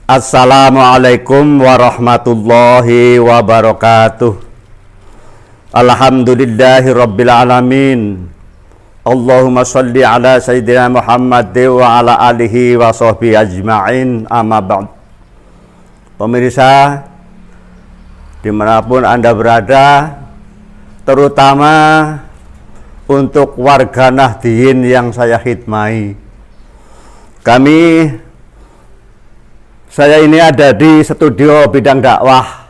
Assalamualaikum warahmatullahi wabarakatuh. Alhamdulillahi rabbil alamin. Allahumma sholli ala sayyidina Muhammad wa ala alihi wa sahbihi ajma'in, amma ba'd. Pemirsa dimanapun Anda berada, terutama untuk warga Nahdliyin yang saya khidmati, saya ini ada di studio bidang dakwah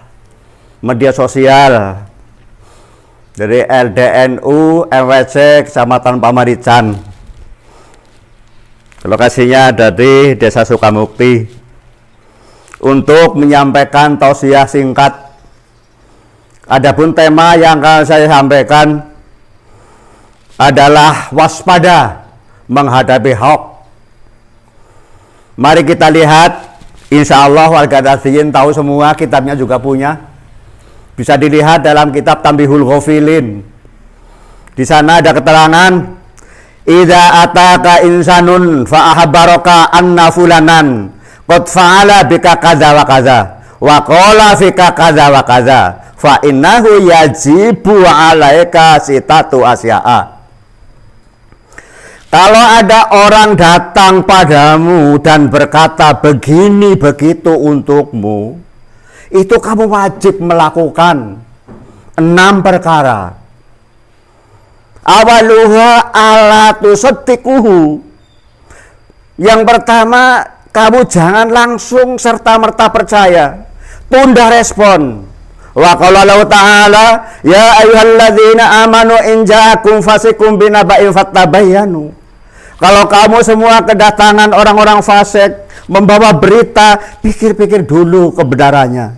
media sosial dari LDNU MWC Kecamatan Pamarican. Lokasinya ada di Desa Sukamukti, untuk menyampaikan tausiah singkat. Adapun tema yang akan saya sampaikan adalah waspada menghadapi hoax. Mari kita lihat. Insya Allah warga Nahdliyin tahu semua, kitabnya juga punya. Bisa dilihat dalam kitab Tanbihul Ghafilin. Di sana ada keterangan, idza ataka insanun fa akhbaraka anna fulanan qad fa'ala bika kaza wa kaza wa qala fika kaza wa kaza fa innahu yajibu 'alaika sitatu asya'a. Kalau ada orang datang padamu dan berkata begini begitu untukmu, itu kamu wajib melakukan 6 perkara. Awaluha ala tusaddiquhu. Yang pertama, kamu jangan langsung serta-merta percaya, tunda respon. Wa qala Allah ta'ala, ya ayyuhalladzina amanu in ja'akum fasiqun binaba'in fattabayyanu. Kalau kamu semua kedatangan orang-orang fasik membawa berita, pikir-pikir dulu kebenarannya.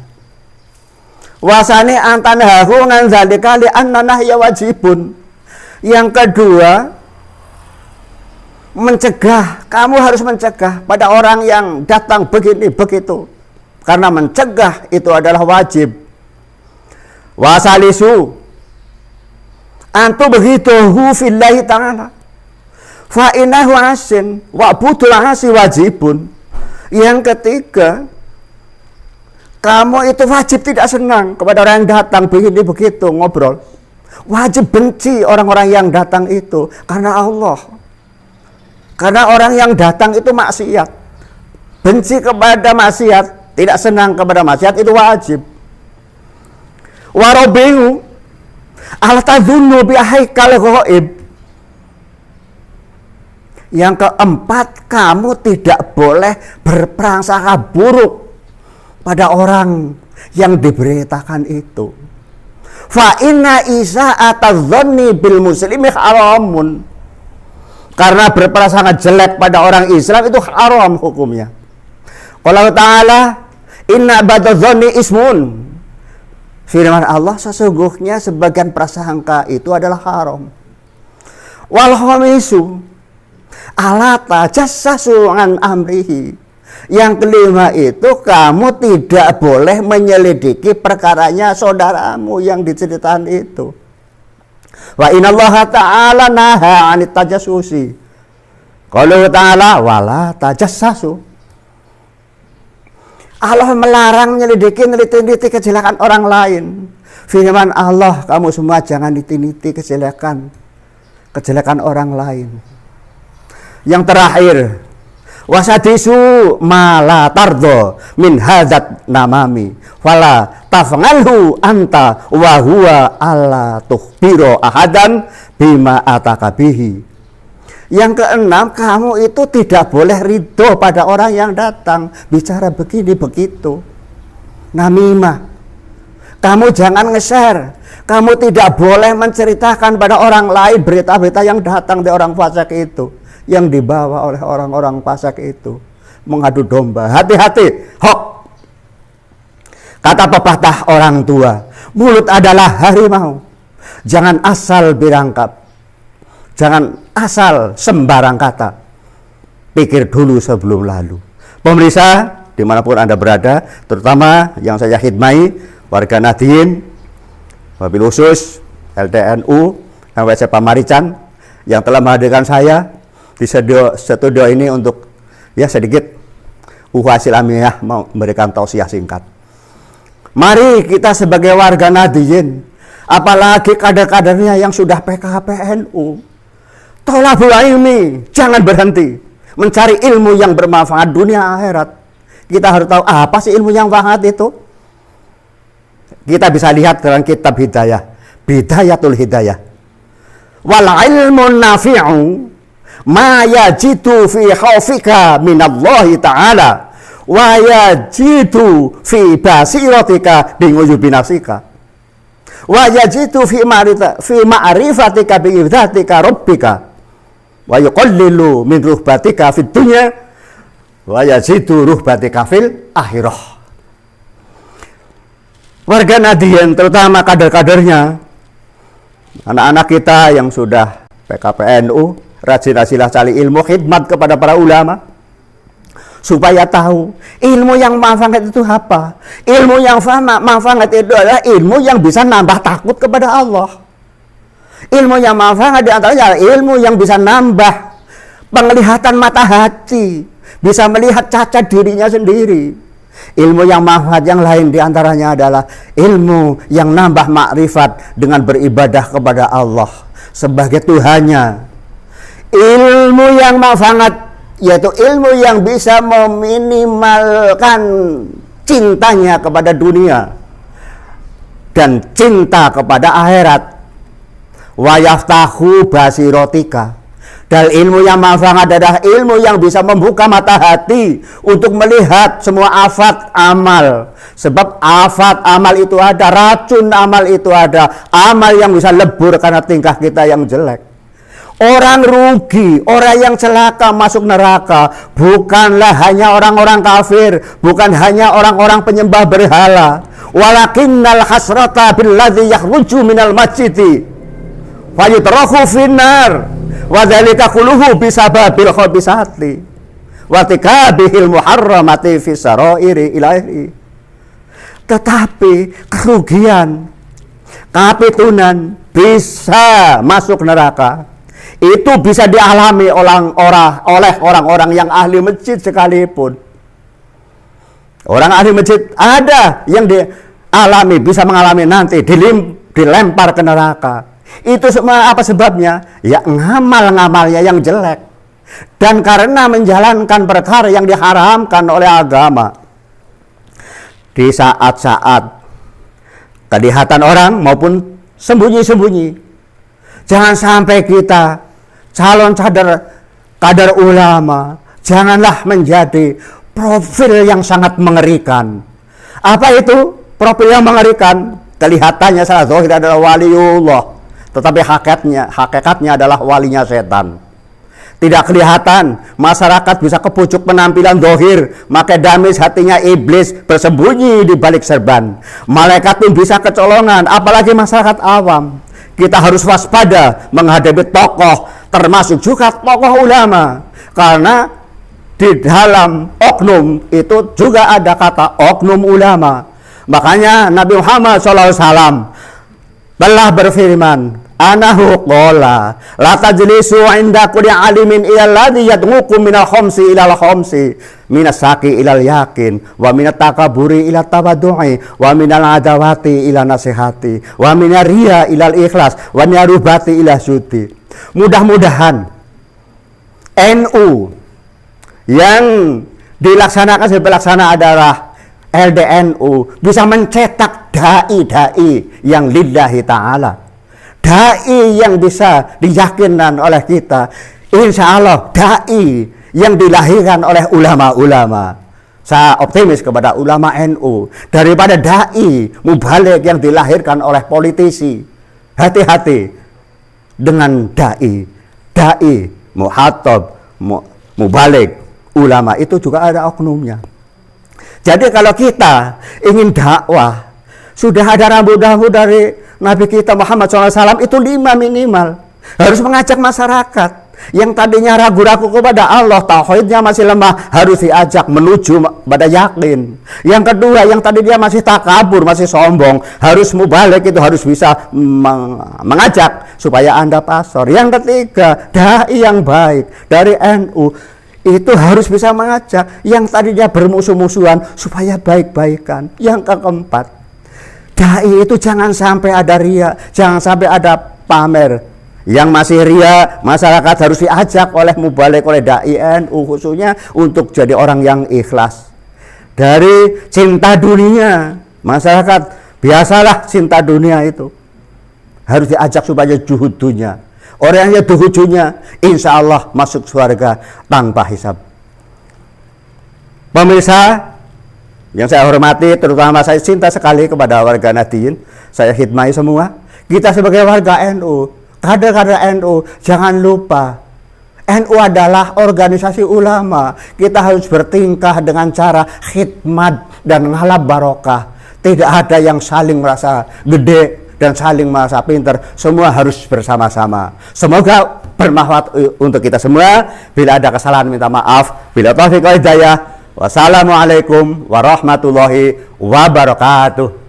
Wasani antanahu ngan zalika li annana ya wajibun. Yang kedua, mencegah. Kamu harus mencegah pada orang yang datang begini begitu, karena mencegah itu adalah wajib. Wasalisu antu begitu fillahi ta'ala fa innahu asin wa budul asi wajibun. Yang ketiga, kamu itu wajib tidak senang kepada orang yang datang begini begitu ngobrol. Wajib benci orang-orang yang datang itu karena Allah. Karena orang yang datang itu maksiat. Benci kepada maksiat, tidak senang kepada maksiat, itu wajib. Warabihu ala tadhunnu bi haikal ghaib. Yang keempat, kamu tidak boleh berprasangka buruk pada orang yang diberitakan itu. Fa inna isa'atadz dzanni bil muslimi haramun. Karena berprasangka jelek pada orang Islam itu haram hukumnya. Qala ta'ala, inna ba'dadz dzanni ismun. Firman Allah, sesungguhnya sebagian prasangka itu adalah haram. Wal khamisu ala tajassasu an amrihi. Yang kelima itu, kamu tidak boleh menyelidiki perkaranya saudaramu yang diceritakan itu. Wa innallaha ta'ala naha 'anit tajassusi. Qala ta'ala wala tajassasu. Allah melarang menyelidiki, neliti kejelekan orang lain. Firman Allah, kamu semua jangan neliti kejelekan orang lain. Yang terakhir, wasadisu mala tardo min hadzat namami fala taf'alhu anta wa huwa alla tukhbiru ahadan bima atakabihi. Yang keenam, kamu itu tidak boleh ridho pada orang yang datang bicara begini begitu, namimah. Kamu jangan nge-share. Kamu tidak boleh menceritakan pada orang lain berita-berita yang datang dari orang fasik itu, yang dibawa oleh orang-orang fasik itu, mengadu domba. Hati-hati hoax. Kata pepatah orang tua, mulut adalah harimau. Jangan asal berangkap, jangan asal sembarang kata. Pikir dulu sebelum lalu. Pemirsa dimanapun Anda berada, terutama yang saya khidmati, warga Nahdliyin, wabil khusus LDNU MWC Pamarican, yang telah menghadirkan saya di studio ini untuk ya sedikit Hasil Amiyah mau memberikan tausiah singkat. Mari kita sebagai warga Nahdiyin, apalagi kader-kadernya yang sudah PKPNU, tolabul ilmi, jangan berhenti mencari ilmu yang bermanfaat dunia akhirat. Kita harus tahu apa sih ilmu yang manfaat itu. Kita bisa lihat dalam kitab Hidayah, Bidayatul Hidayah. Wal ilmun nafi'u ma yajidu fi khaufika minallahi ta'ala wa yajidu fi basiratika bi ghuyubi nafsika wa yajidu fi ma'rifatika bi idzatika rabbika wa yuqallilu min ruhbatika fid dunya wa yazidu ruhbatika fil akhirah. Warga Nahdiyin terutama kader-kadernya, anak-anak kita yang sudah PKPNU, rajin-rajinlah cari ilmu, khidmat kepada para ulama supaya tahu ilmu yang manfaat itu apa. Ilmu yang manfaat itu adalah ilmu yang bisa nambah takut kepada Allah. Ilmu yang manfaat diantaranya ilmu yang bisa nambah penglihatan mata hati, bisa melihat cacat dirinya sendiri. Ilmu yang manfaat yang lain diantaranya adalah ilmu yang nambah makrifat dengan beribadah kepada Allah sebagai Tuhannya. Ilmu yang manfaat yaitu ilmu yang bisa meminimalkan cintanya kepada dunia dan cinta kepada akhirat. Wa yaftahu basirotika. Dan ilmu yang manfaat adalah ilmu yang bisa membuka mata hati untuk melihat semua afat amal. Sebab afat amal itu ada, racun amal itu ada, amal yang bisa lebur karena tingkah kita yang jelek. Orang rugi, orang yang celaka masuk neraka bukanlah hanya orang-orang kafir, bukan hanya orang-orang penyembah berhala. Walakinnal hasrata billadzi yakhruju minal masjidi fa yutrahu finnar. Wa dzalika kulluhu bisababil khabisati wa tikabihil muharramati fi sarairi ilahi. Tetapi kerugian, kapitunan bisa masuk neraka itu bisa dialami oleh orang-orang yang ahli masjid sekalipun. Orang ahli masjid ada yang dialami, bisa mengalami nanti dilempar ke neraka. Itu semua apa sebabnya? Ya ngamal-ngamalnya yang jelek. Dan karena menjalankan perkara yang diharamkan oleh agama. Di saat-saat kelihatan orang maupun sembunyi-sembunyi. Jangan sampai kita calon kader ulama, janganlah menjadi profil yang sangat mengerikan. Apa itu profil yang mengerikan? Kelihatannya salah zahir adalah waliullah, tetapi hakikatnya adalah walinya setan. Tidak kelihatan, masyarakat bisa kepucuk penampilan zahir, maka damis hatinya iblis bersembunyi di balik serban. Malaikat pun bisa kecolongan, apalagi masyarakat awam. Kita harus waspada menghadapi tokoh, termasuk juga tokoh ulama, karena di dalam oknum itu juga ada kata oknum ulama. Makanya Nabi Muhammad SAW telah berfirman, anahu qala la tajlisu inda kulli alimin ila alladhi yad'ukum minal khamsi ilal khamsi minas saqi ilal yakin wa minat takaburi ila tawaddu'i wa minal adawati ila nasihati wa minar riya ilal ikhlas wa minarubati ila syuti. Mudah-mudahan NU yang dilaksanakan sebagai pelaksana adalah LDNU bisa mencetak dai-dai yang lillahi ta'ala, dai yang bisa diyakinkan oleh kita, insya Allah dai yang dilahirkan oleh ulama-ulama. Saya optimis kepada ulama NU daripada dai mubalik yang dilahirkan oleh politisi. Hati-hati dengan dai muhatab mubalik. Ulama itu juga ada oknumnya. Jadi kalau kita ingin dakwah, sudah ada rambu-rambu dari Nabi kita Muhammad SAW itu 5 minimal. Harus mengajak masyarakat yang tadinya ragu-ragu kepada Allah, tauhidnya masih lemah, harus diajak menuju pada yakin. Yang kedua, yang tadi dia masih takabur, masih sombong, harus mubalik, itu harus bisa mengajak supaya Anda pasor. Yang ketiga, dai yang baik dari NU itu harus bisa mengajak yang tadinya bermusuh-musuhan supaya baik-baikan. Yang keempat, dai itu jangan sampai ada ria, jangan sampai ada pamer. Yang masih ria, masyarakat harus diajak oleh mubalik, oleh dai NU khususnya untuk jadi orang yang ikhlas. Dari cinta dunia, masyarakat biasalah cinta dunia itu harus diajak supaya juhud dunia. Orang yang juhud dunia, insya Allah masuk surga tanpa hisab. Pemirsa yang saya hormati, terutama saya cinta sekali kepada warga Nahdien, saya khidmati semua. Kita sebagai warga NU, kader-kader NU, jangan lupa NU adalah organisasi ulama. Kita harus bertingkah dengan cara khidmat dan ngalap barokah. Tidak ada yang saling merasa gede dan saling merasa pinter. Semua harus bersama-sama. Semoga bermanfaat untuk kita semua. Bila ada kesalahan minta maaf. Bila taufiq wal hidayah. Wassalamualaikum warahmatullahi wabarakatuh.